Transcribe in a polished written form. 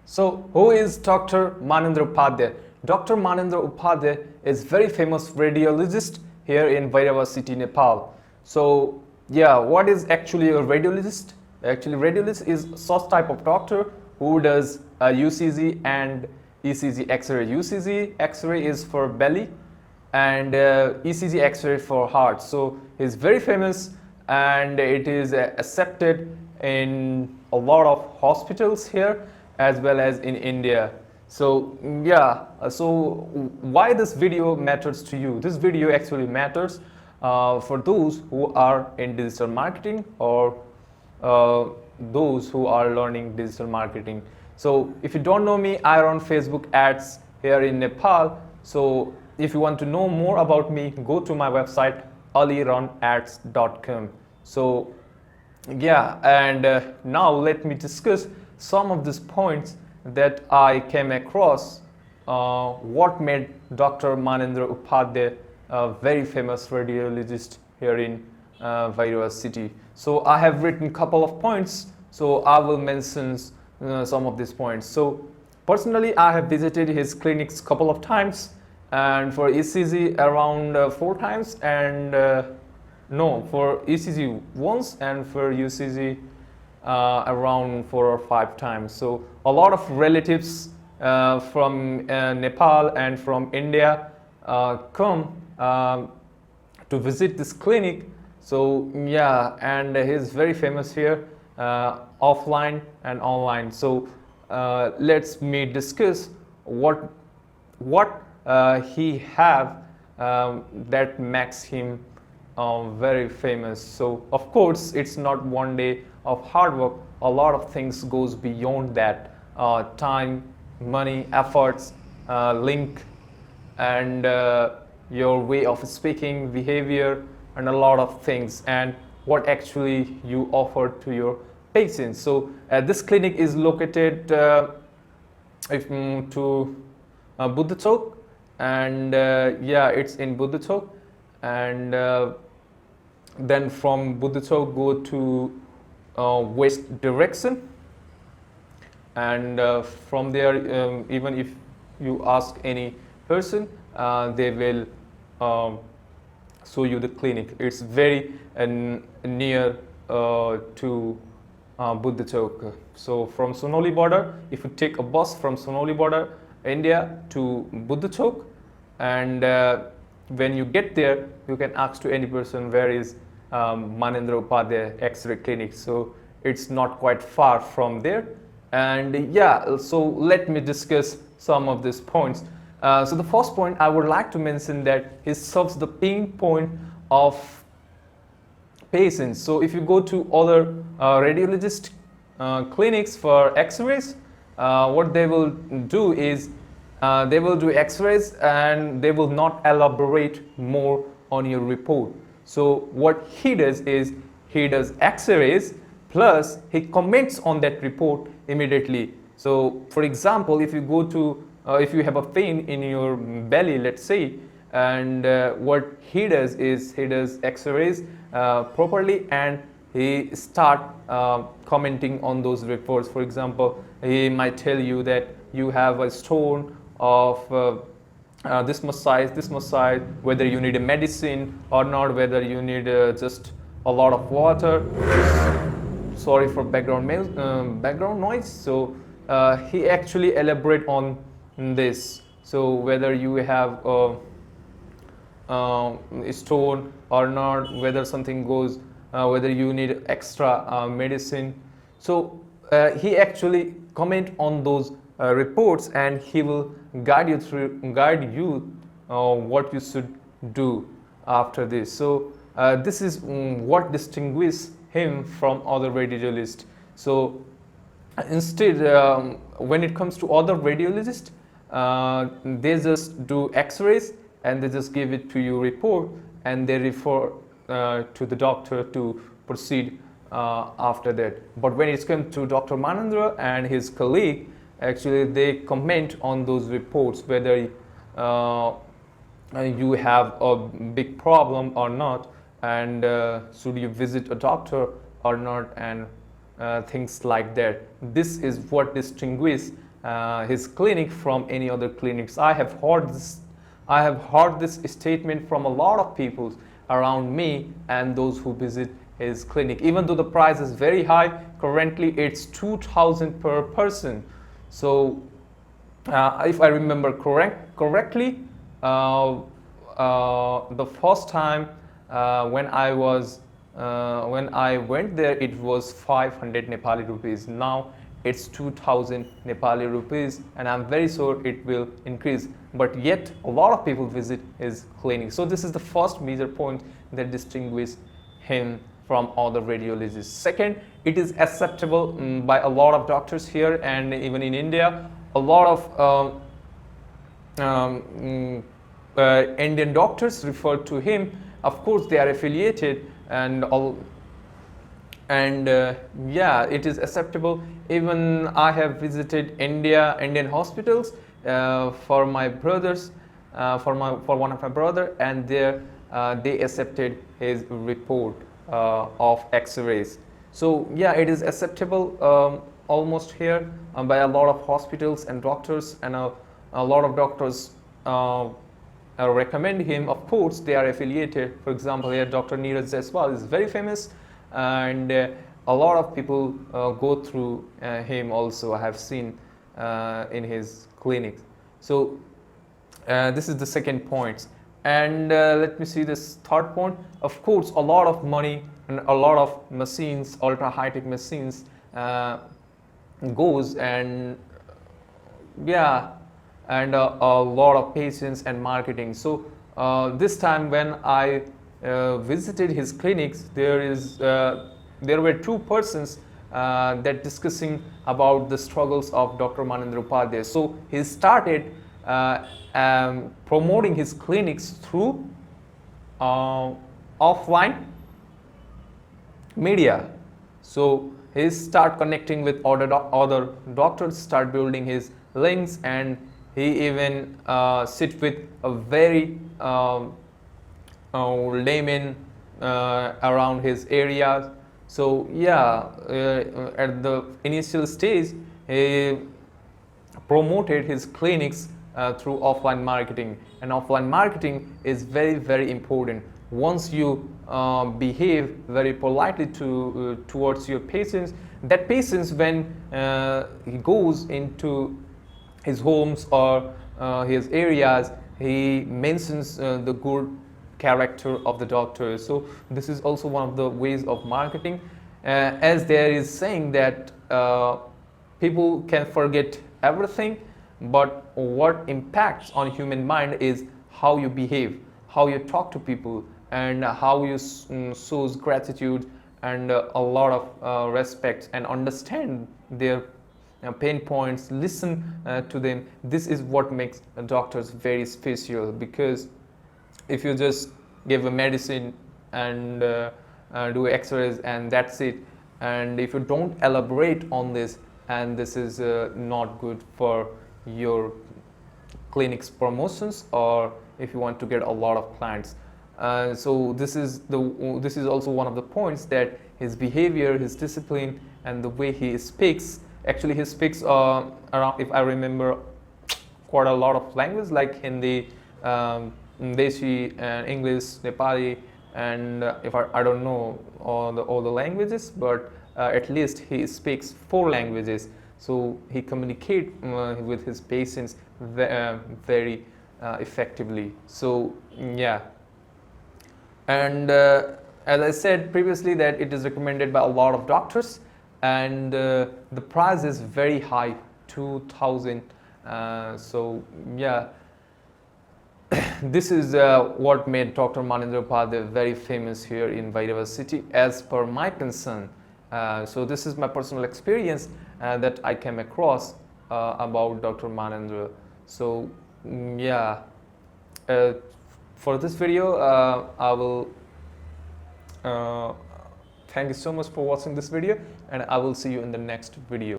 So, who is Dr. Manendra Upadhaya? Dr. Manendra Upadhaya is very famous radiologist here in Bhairahawa city, Nepal. So, yeah, what is actually a radiologist? Actually, radiologist is such type of doctor who does UCG and ECG X-ray. UCG X-ray is for belly and ECG X-ray for heart. So, he's very famous and it is accepted in a lot of hospitals here as well as in India. So yeah, so why this video matters to you? This video actually matters for those who are in digital marketing or those who are learning digital marketing. So if you don't know me, I run Facebook ads here in Nepal. So if you want to know more about me, go to my website alirunads.com. So yeah, and now let me discuss some of these points that I came across what made Dr. Manendra Upadhaya a very famous radiologist here in Bhairahawa city. So I have written a couple of points, so I will mention some of these points. So personally I have visited his clinics a couple of times, and for ECG around 4 times, and no, for ECG once, and for UCG around 4 or 5 times. So a lot of relatives from Nepal and from India come to visit this clinic. So yeah, and he's very famous here offline and online. So let's me discuss what he have that makes him very famous. So of course it's not one day of hard work. A lot of things goes beyond that. Time, money, efforts, link, and your way of speaking, behavior, and a lot of things, and what actually you offer to your patients. So this clinic is located to Buddha Chowk, and yeah, it's in Buddha Chowk, and then from Buddha Chowk go to west direction, and from there even if you ask any person, they will show you the clinic. It's very near to Buddha Chowk. So from Sonoli border, if you take a bus from Sonoli border India to Buddha Chowk, and when you get there you can ask to any person where is Manendra Upadhaya X-ray clinic. So it's not quite far from there. And yeah, so let me discuss some of these points. So the first point I would like to mention that he solves the pain point of patients. So if you go to other radiologist clinics for X-rays, what they will do is they will do X-rays and they will not elaborate more on your report. So what he does is he does X-rays plus he comments on that report immediately. So for example, if you go to if you have a pain in your belly, let's say, and what he does is he does X-rays properly, and he start commenting on those reports. For example, he might tell you that you have a stone of this much size, whether you need a medicine or not, whether you need just a lot of water. Sorry for background noise. So he actually elaborate on this. So whether you have a stone or not, whether something goes, whether you need extra medicine. So he actually comment on those reports, and he will guide you what you should do after this. So this is what distinguishes him from other radiologists. So instead, when it comes to other radiologists, they just do X-rays and they just give it to you report, and they refer to the doctor to proceed after that. But when it comes to Dr. Manendra and his colleague, actually they comment on those reports, whether you have a big problem or not, and should you visit a doctor or not, and things like that. This is what distinguishes his clinic from any other clinics. I have heard this statement from a lot of people around me and those who visit his clinic. Even though the price is very high, currently it's 2,000 per person. So if I remember correctly, the first time when I went there, it was 500 Nepali rupees. Now it's 2,000 Nepali rupees, and I'm very sure it will increase. But yet, a lot of people visit his clinic. So this is the first major point that distinguishes him from other radiologists. Second, it is acceptable by a lot of doctors here and even in India. A lot of Indian doctors refer to him. Of course, they are affiliated and all. And yeah, it is acceptable. Even I have visited Indian hospitals for my brothers, for one of my brother, and there they accepted his report of X-rays. So yeah, it is acceptable almost here by a lot of hospitals and doctors, and a lot of doctors recommend him. Of course, they are affiliated. For example, here Dr. Neeraj Jaiswal is very famous, and a lot of people go through him also. I have seen in his clinic. So this is the second point. And let me see this third point. Of course, a lot of money and a lot of machines, ultra high-tech machines goes, and yeah, and a lot of patience and marketing. So this time when I visited his clinics, there were two persons that discussing about the struggles of Dr. Manendra Upadhaya. So he started promoting his clinics through offline media. So he start connecting with other doctors, start building his links, and he even sit with a very layman around his area. So yeah, at the initial stage, he promoted his clinics through offline marketing, and offline marketing is very, very important. Once you behave very politely towards your patients, that patients, when he goes into his homes or his areas, he mentions the good character of the doctor. So this is also one of the ways of marketing, as there is saying that people can forget everything, but what impacts on human mind is how you behave, how you talk to people, and how you shows gratitude and a lot of respect, and understand their pain points, listen to them. This is what makes doctors very special, because if you just give a medicine and do x-rays and that's it, and if you don't elaborate on this, and this is not good for your clinic's promotions, or if you want to get a lot of clients. So this is also one of the points, that his behavior, his discipline, and the way he speaks. Actually, he speaks around, if I remember, quite a lot of languages like Hindi, Deshi, and English, Nepali, and if I don't know all the languages, but at least he speaks 4 languages. So he communicates with his patients very effectively. So yeah, and as I said previously, that it is recommended by a lot of doctors, and the price is very high, 2,000. So yeah, this is what made Dr. Manendra Upadhaya very famous here in Bhairahawa city, as per my concern. So this is my personal experience that I came across about Dr. Manendra. So yeah, for this video, I will thank you so much for watching this video, and I will see you in the next video.